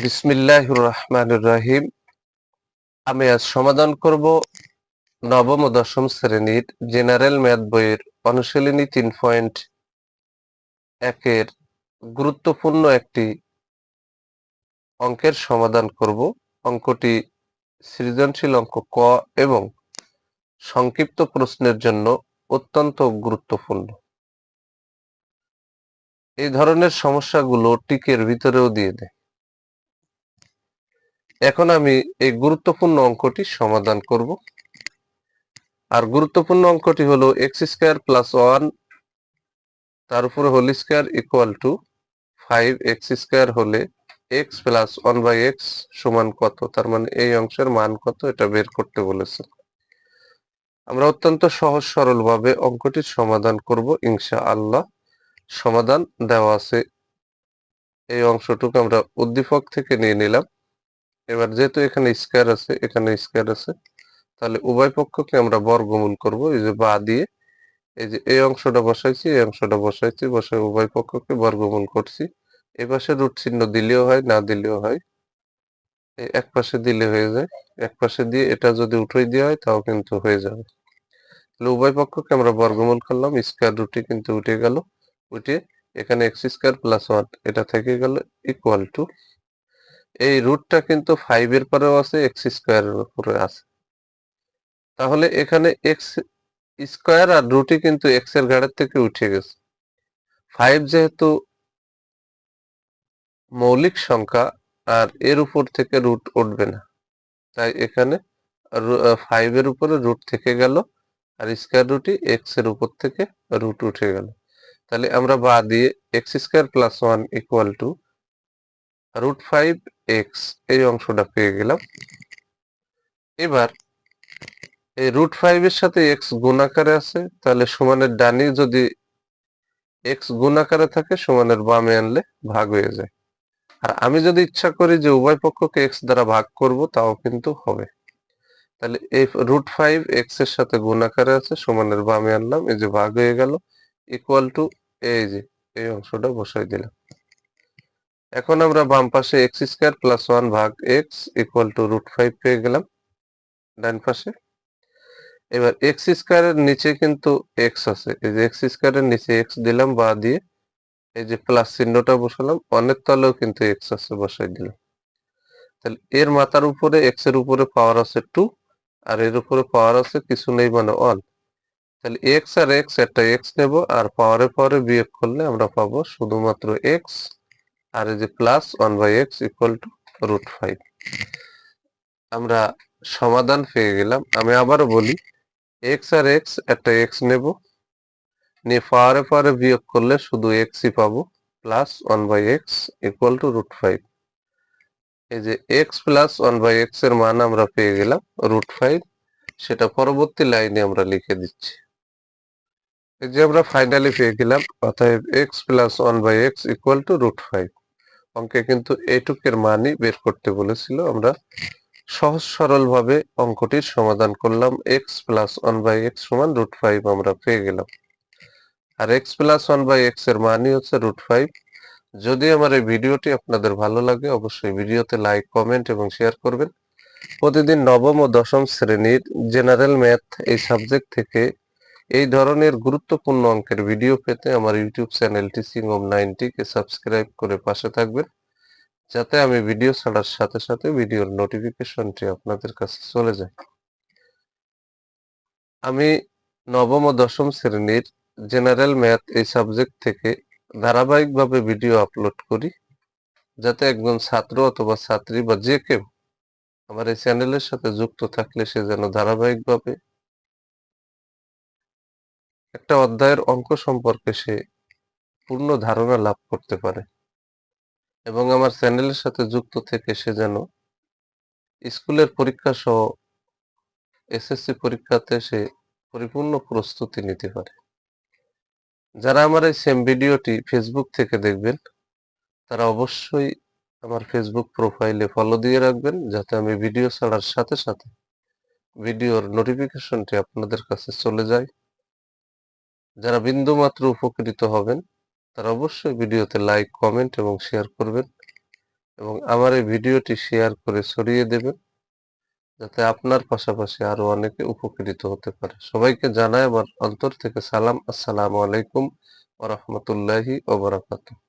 বিসমিল্লাহির রহমানির রহিম। আমি আজ সমাধান করব নবম ও দশম শ্রেণীর জেনারেল ম্যাথ বইয়ের অনুশীলনী 3.1-এর গুরুত্বপূর্ণ একটি অঙ্কের সমাধান করব। অঙ্কটি সৃজনশীল অঙ্ক ক এবং সংক্ষিপ্ত প্রশ্নের জন্য অত্যন্ত গুরুত্বপূর্ণ। এই ধরনের সমস্যাগুলো টিকের ভিতরেও দিয়ে দেয়। এখন আমি এই গুরুত্বপূর্ণ অঙ্কটি সমাধান করব। আর গুরুত্বপূর্ণ অঙ্কটি হলো x² + 1 তার উপরে whole square equal to 5x² হলে x + 1/x সমান কত, তার মানে এই অংশের মান কত এটা বের করতে বলেছে। আমরা অত্যন্ত সহজ সরল ভাবে অঙ্কটির সমাধান করব ইনশাআল্লাহ। সমাধান দেওয়া আছে, এই অংশটুকু আমরা উদ্দীপক থেকে নিয়ে নিলাম। এবার যেহেতু এখানে স্কয়ার আছে, এখানে স্কয়ার আছে, তাহলে উভয় পক্ষকে আমরা বর্গমূল করব। এই যে বা দিয়ে এই যে এই অংশটা বসাইছি, এই অংশটা বসাইছি, বসে উভয় পক্ষকে বর্গমূল করছি। এই পাশে রুট চিহ্ন দিলেও হয়, না দিলেও হয়। এই এক পাশে দিলে হয়ে যায়, এক পাশে দিয়ে এটা যদি উঠিয়ে দেওয়া হয় তাও কিন্তু হয়ে যাবে। তাহলে উভয় পক্ষকে আমরা বর্গমূল করলাম, স্কয়ার রুটে কিন্তু উঠে গেল। উঠে এখানে x² + 1 এটা থেকে গেল ইকুয়াল টু, এই রুটটা কিন্তু 5 এর পরেও আছে, x² এর উপরে আছে। তাহলে এখানে x² আর রুটই কিন্তু x এর ঘাড়ের থেকে উঠে গেছে। 5 যেহেতু মৌলিক সংখ্যা আর এর উপর থেকে রুট উঠবে না, তাই এখানে 5 এর উপরে রুট থেকে গেল, আর স্কয়ার রুটই x এর উপর থেকে রুট উঠে গেল। তাহলে আমরা বা দিয়ে x² + 1 ইকুয়াল টু √5x এই অংশটা পেয়ে গেলাম। এবার এই √5 এর সাথে x গুণ আকারে আছে, তাহলে সমানের ডানে যদি x গুণ আকারে থাকে সমানের বামে আনলে ভাগ হয়ে যায়। আর আমি যদি ইচ্ছা করি যে উভয় পক্ষকে x দ্বারা ভাগ করব, তাও কিন্তু হবে। তাহলে এই √5x এর সাথে গুণ আকারে আছে, সমানের বামে আনলাম, এই যে ভাগ হয়ে গেল ইকুয়াল টু, এই যে এই অংশটা বসাই দিলাম। এখন আমরা বাম পাশে x² + 1 ভাগ x ইকুয়াল টু √5 পেয়ে গেলাম ডান পাশে। এবার x² এর নিচে কিন্তু x আছে, এই যে x² এর নিচে x দিলাম বা দিয়ে, এই যে প্লাস চিহ্নটা বসালাম, অনেক তলেও কিন্তু x আছে, বসাই দিলাম। তাহলে এর মাথার উপরে x এর উপরে পাওয়ার আছে 2, আর এর উপরে পাওয়ার আছে কিছু নেই মানে 1। তাহলে x আর x, একটা x নেব, আর পাওয়ারে পাওয়ারে বিয়োগ করলে আমরা পাবো শুধুমাত্র x, আর এই যে প্লাস 1/x ইকুয়াল টু √5। আমরা সমাধান পেয়ে গেলাম। আমি আবারও বলি, x আর x, একটা x নেব, নিয়ে পাওয়ারে পাওয়ারে বিয়োগ করলে শুধু xই পাবো, প্লাস 1/x ইকুয়াল টু √5। এই যে x প্লাস 1/x এর মান আমরা পেয়ে গেলাম √5, সেটা পরবর্তী লাইনে আমরা লিখে দিচ্ছি। এই যে আমরা ফাইনালি পেয়ে গেলাম, অতএব x plus 1/x equal to √5। অঙ্কে কিন্তু এইটুকের মানই বের করতে বলেছিল। আমরা সহজ সরল ভাবে অঙ্কটির সমাধান করলাম। x প্লাস 1/x সমান √5 আমরা পেয়ে গেলাম। আর x প্লাস 1/x এর মানই হচ্ছে √5। যদি আমার এই ভিডিওটি আপনাদের ভালো লাগে, অবশ্যই ভিডিওতে লাইক, কমেন্ট এবং শেয়ার করবেন। প্রতিদিন নবম ও দশম শ্রেণীর জেনারেল ম্যাথ এই সাবজেক্ট থেকে এই ধরনের গুরুত্বপূর্ণ অঙ্কের ভিডিও পেতে আমার ইউটিউব চ্যানেল টিচিং হোম 90 কে সাবস্ক্রাইব করে পাশে থাকবেন, যাতে আমি ভিডিও ছাড়ার সাথে সাথে ভিডিওর নোটিফিকেশনটি আপনাদের কাছে চলে যায়। আমি নবম ও দশম শ্রেণীর জেনারেল ম্যাথ এই সাবজেক্ট থেকে ধারাবাহিকভাবে ভিডিও আপলোড করি, যাতে একজন ছাত্র অথবা ছাত্রী বা যে কেউ আমার এই চ্যানেলের সাথে যুক্ত থাকলে সে যেন ধারাবাহিকভাবে একটা অধ্যায়ের অঙ্ক সম্পর্কে সে পূর্ণ ধারণা লাভ করতে পারে, এবং আমার চ্যানেলের সাথে যুক্ত থেকে সে যেন স্কুলের পরীক্ষা সহ এসএসসি পরীক্ষাতে সে পরিপূর্ণ প্রস্তুতি নিতে পারে। যারা আমার এই সেম ভিডিওটি ফেসবুক থেকে দেখবেন, তারা অবশ্যই আমার ফেসবুক প্রোফাইলে ফলো দিয়ে রাখবেন, যাতে আমি ভিডিও ছাড়ার সাথে সাথে ভিডিওর নোটিফিকেশনটি আপনাদের কাছে চলে যায়। যারা বিন্দুমাত্র উপকৃত হবেন, তারা অবশ্যই ভিডিওতে লাইক, কমেন্ট এবং শেয়ার করবেন। এবং আমার এই ভিডিওটি শেয়ার করে ছড়িয়ে দেবেন, যাতে আপনার পাশাপাশি আরো অনেকে উপকৃত হতে পারে। সবাইকে জানাই আমার অন্তর থেকে সালাম। আসসালামু আলাইকুম ওয়া রাহমাতুল্লাহি ওয়া বারাকাতুহু।